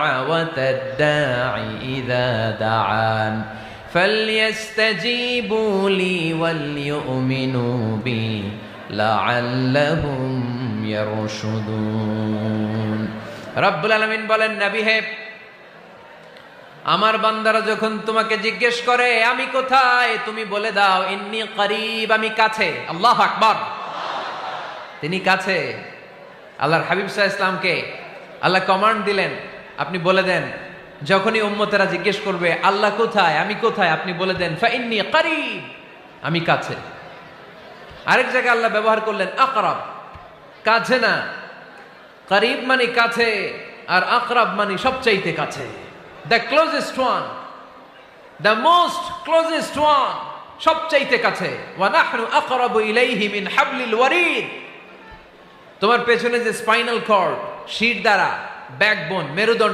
دعوة الداعي إذا دعان فليستجيبوا لي وليؤمنوا بي لعلهم يرشدون রব্বুল আলামিন বলেন, নবী হে, আমার বান্দারা যখন তোমাকে জিজ্ঞেস করে আমি কোথায়, তুমি বলে দাও ইন্নী করিব, আমি কাছে। আল্লাহু আকবার। তিনি কাছে। আল্লাহর হাবিব সাল্লাল্লাহু আলাইহি ওয়াসাল্লামকে আল্লাহ কমান্ড দিলেন, আপনি বলে দেন যখনই উম্মতেরা জিজ্ঞেস করবে আল্লাহ কোথায়, আমি কোথায়, আপনি বলে দেন ফাইন্নী করিব, আমি কাছে। আরেক জায়গায় আল্লাহ ব্যবহার করলেন আকরাব, কাছে না। করিব মানে কাছে, আর আকরাব মানে সবচাইতে কাছে। The closest one, the most closest one, সবচাইতে কাছে। ওয়া নাহনু আকরাবু ইলাইহি মিন হাবলিল ওয়ারিদ। তোমার পেছনে যে স্পাইনাল কর্ড, শির দ্বারা, ব্যাকবোন, মেরুদণ্ড